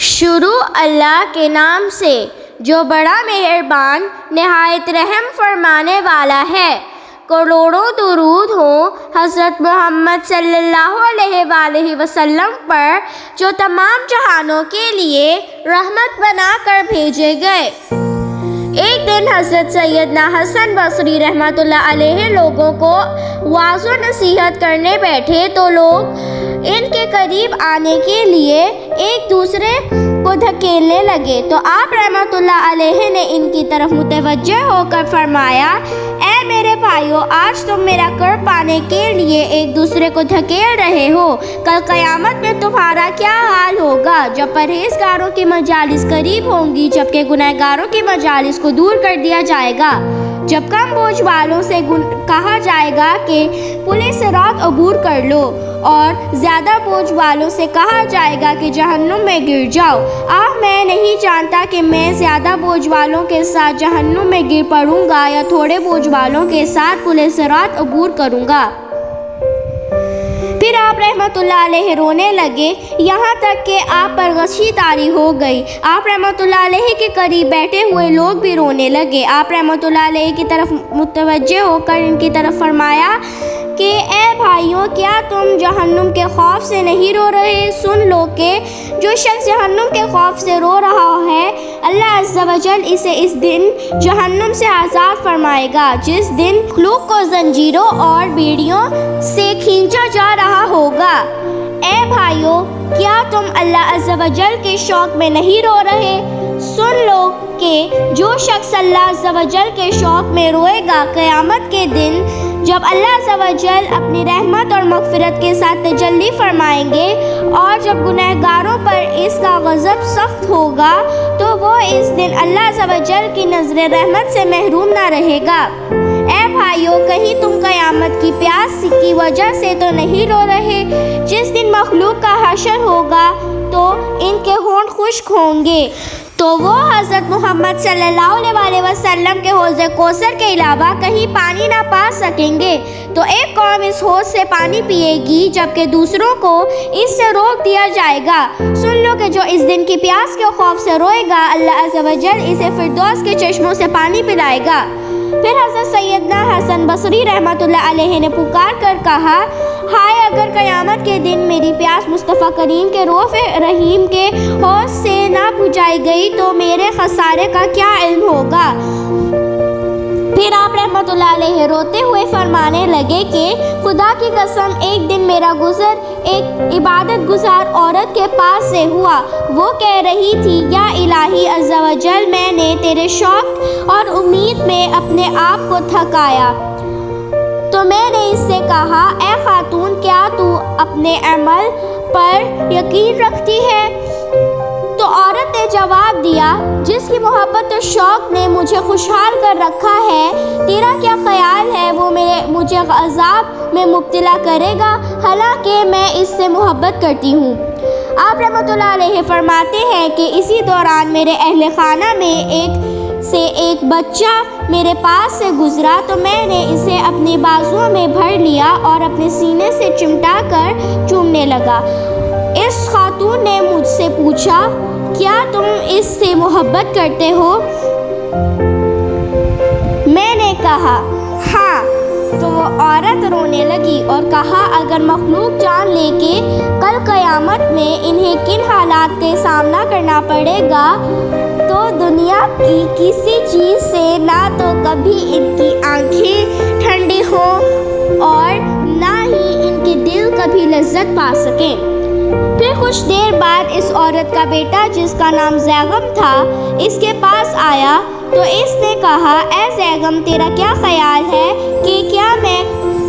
شروع اللہ کے نام سے جو بڑا مہربان نہایت رحم فرمانے والا ہے۔ کروڑوں درود ہوں حضرت محمد صلی اللہ علیہ وآلہ وسلم پر جو تمام جہانوں کے لیے رحمت بنا کر بھیجے گئے۔ ایک دن حضرت سیدنا حسن بصری رحمۃ اللہ علیہ لوگوں کو وعظ و نصیحت کرنے بیٹھے تو لوگ ان کے قریب آنے کے لیے ایک دوسرے کو دھکیلنے لگے تو آپ رحمۃ اللہ علیہ نے ان کی طرف متوجہ ہو کر فرمایا، اے میرے بھائیو، آج تم میرا قرب پانے کے لیے ایک دوسرے کو دھکیل رہے ہو، کل قیامت میں تمہارا کیا حال ہوگا جب پرہیزگاروں کی مجالس قریب ہوں گی جبکہ گنہگاروں کی مجالس کو دور کر دیا جائے گا، جب کم بوجھ والوں سے کہا جائے گا کہ پلِ صراط عبور کر لو اور زیادہ بوجھ والوں سے کہا جائے گا کہ جہنم میں گر جاؤ۔ میں نہیں جانتا کہ میں زیادہ بوجھ والوں کے ساتھ جہنم میں گر پڑوں گا یا تھوڑے بوجھ والوں کے ساتھ پلِ صراط عبور کروں گا۔ پھر آپ رحمۃ اللہ علیہ رونے لگے، یہاں تک کہ آپ پر غشی طاری ہو گئی۔ آپ رحمۃ اللہ علیہ کے قریب بیٹھے ہوئے لوگ بھی رونے لگے۔ آپ رحمۃ اللہ علیہ کی طرف متوجہ ہو کر ان کی طرف فرمایا کہ اے بھائیوں، کیا تم جہنم کے خوف سے نہیں رو رہے؟ سن لو کہ جو شخص جہنم کے خوف سے رو رہا ہے، اللہ عز و جل اسے اس دن جہنم سے آزاد فرمائے گا، جس دن مخلوق کو زنجیروں اور بیڑیوں سے کھینچا جا رہا ہوگا۔ اے بھائیوں، کیا تم اللہ عز و جل کے شوق میں نہیں رو رہے؟ سن لو کہ جو شخص اللہ عز و جل کے شوق میں روئے گا، قیامت کے دن جب اللہ عز و جل اپنی رحمت اور مغفرت کے ساتھ تجلی فرمائیں گے اور جب گنہگاروں پر اس کا غضب سخت ہوگا تو وہ اس دن اللہ عز و جل کی نظر رحمت سے محروم نہ رہے گا۔ اے بھائیوں، کہیں تم قیامت کی پیاس کی وجہ سے تو نہیں رو رہے؟ جس دن مخلوق کا حشر ہوگا تو ان کے ہونٹ خشک ہوں گے تو وہ حضرت محمد صلی اللہ علیہ وسلم کے حوض کوثر کے علاوہ کہیں پانی نہ پا سکیں گے، تو ایک قوم اس حوض سے پانی پیے گی جبکہ دوسروں کو اس سے روک دیا جائے گا۔ سن لو کہ جو اس دن کی پیاس کے خوف سے روئے گا، اللہ عز و جل اسے فردوس کے چشموں سے پانی پلائے گا۔ پھر حضرت سیدنا حسن بصری رحمۃ اللہ علیہ نے پکار کر کہا، ہائے، اگر قیامت کے دن میری پیاس مصطفیٰ کریم کے رؤوف رحیم کے حوض سے نہ بجھائی گئی تو میرے خسارے کا کیا علم ہوگا۔ پھر آپ رحمۃ اللہ علیہ روتے ہوئے فرمانے لگے کہ خدا کی قسم، ایک دن میرا گزر ایک عبادت گزار عورت کے پاس سے ہوا۔ وہ کہہ رہی تھی، یا الہی عز و جل، میں نے تیرے شوق اور امید میں اپنے آپ کو تھکایا۔ تو میں نے اس سے کہا، اے خاتون، کیا تو اپنے عمل پر یقین رکھتی ہے؟ تو عورت نے جواب دیا، جس کی محبت و شوق نے مجھے خوشحال کر رکھا ہے، تیرا کیا خیال ہے وہ مجھے عذاب میں مبتلا کرے گا، حالانکہ میں اس سے محبت کرتی ہوں۔ آپ رحمۃ اللہ علیہ فرماتے ہیں کہ اسی دوران میرے اہل خانہ میں ایک بچہ میرے پاس سے گزرا تو میں نے اسے اپنی بازوؤں میں بھر لیا اور اپنے سینے سے چمٹا کر چومنے لگا۔ اس خاتون نے مجھ سے پوچھا، کیا تم اس سے محبت کرتے ہو؟ میں نے کہا، ہاں۔ تو وہ عورت رونے لگی اور کہا، اگر مخلوق جان لے کہ کل قیامت میں انہیں کن حالات کا سامنا کرنا پڑے گا تو دنیا کی کسی چیز سے نہ تو کبھی ان کی آنکھیں ٹھنڈی ہوں اور نہ ہی ان کے دل کبھی لذت پا سکیں۔ پھر کچھ دیر بعد اس عورت کا بیٹا، جس کا نام زیغم تھا، اس کے پاس آیا تو اس نے کہا، اے زیغم، تیرا کیا خیال ہے کہ کیا میں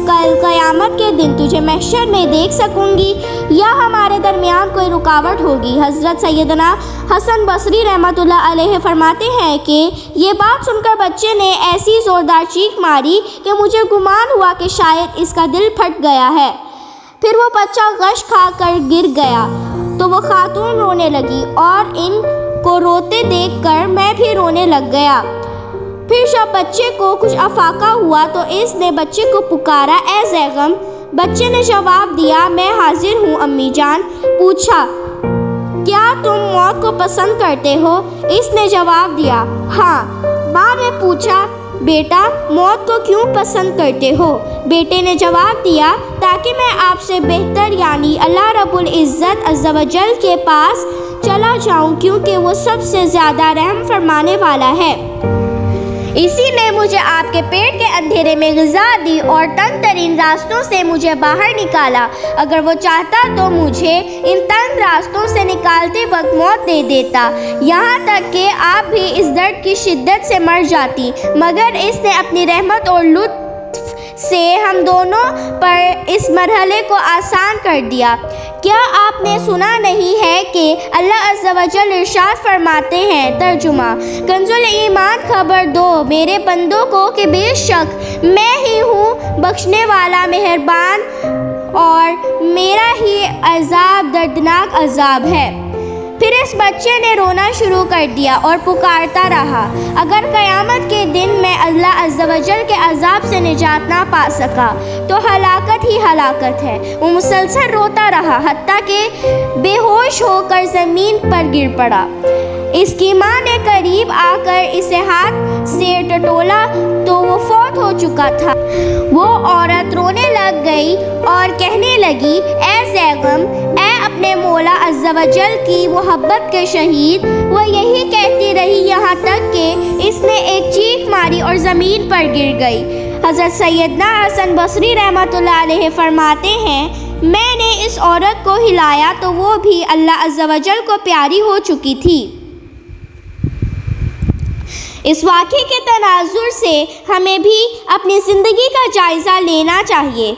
کل قیامت کے دن تجھے محشر میں دیکھ سکوں گی یا ہمارے درمیان کوئی رکاوٹ ہوگی؟ حضرت سیدنا حسن بصری رحمۃ اللہ علیہ فرماتے ہیں کہ یہ بات سن کر بچے نے ایسی زوردار چیخ ماری کہ مجھے گمان ہوا کہ شاید اس کا دل پھٹ گیا ہے۔ پھر وہ بچہ غش کھا کر گر گیا تو وہ خاتون رونے لگی اور ان کو روتے دیکھ کر میں بھی رونے لگ گیا۔ پھر جب بچے کو کچھ افاقہ ہوا تو اس نے بچے کو پکارا، اے زیغم۔ بچے نے جواب دیا، میں حاضر ہوں امی جان۔ پوچھا، کیا تم موت کو پسند کرتے ہو؟ اس نے جواب دیا، ہاں۔ ماں نے پوچھا، بیٹا موت کو کیوں پسند کرتے ہو؟ بیٹے نے جواب دیا، تاکہ میں آپ سے بہتر یعنی اللہ رب العزت عز و جل کے پاس چلا جاؤں، کیونکہ وہ سب سے زیادہ رحم فرمانے والا ہے۔ اسی نے مجھے آپ کے پیٹ کے اندھیرے میں غذا دی اور تنگ ترین راستوں سے مجھے باہر نکالا۔ اگر وہ چاہتا تو مجھے ان تنگ راستوں سے نکالتے وقت موت دے دیتا، یہاں تک کہ آپ بھی اس درد کی شدت سے مر جاتی، مگر اس نے اپنی رحمت اور لطف سے ہم دونوں پر اس مرحلے کو آسان کر دیا۔ کیا آپ نے سنا نہیں ہے کہ اللہ عز و جل ارشاد فرماتے ہیں، ترجمہ کنز الایمان خبر دو میرے بندوں کو کہ بے شک میں ہی ہوں بخشنے والا مہربان اور میرا ہی عذاب دردناک عذاب ہے۔ پھر اس بچے نے رونا شروع کر دیا اور پکارتا رہا، اگر قیامت کے دن میں اللہ عز و جل کے عذاب سے نجات نہ پا سکا تو ہلاکت ہی ہلاکت ہے۔ وہ مسلسل روتا رہا حتیٰ کہ بے ہوش ہو کر زمین پر گر پڑا۔ اس کی ماں نے قریب آ کر اسے ہاتھ سے ٹٹولا تو وہ فوت ہو چکا تھا۔ وہ عورت رونے لگ گئی اور کہنے لگی، اے زیغم، اے اپنے مولا عز و جل کی محبت کے شہید۔ وہ یہی کہتی رہی یہاں تک کہ اس نے ایک چیخ ماری اور زمین پر گر گئی۔ حضرت سیدنا حسن بصری رحمۃ اللہ علیہ فرماتے ہیں، میں نے اس عورت کو ہلایا تو وہ بھی اللہ عز و جل کو پیاری ہو چکی تھی۔ اس واقعے کے تناظر سے ہمیں بھی اپنی زندگی کا جائزہ لینا چاہیے۔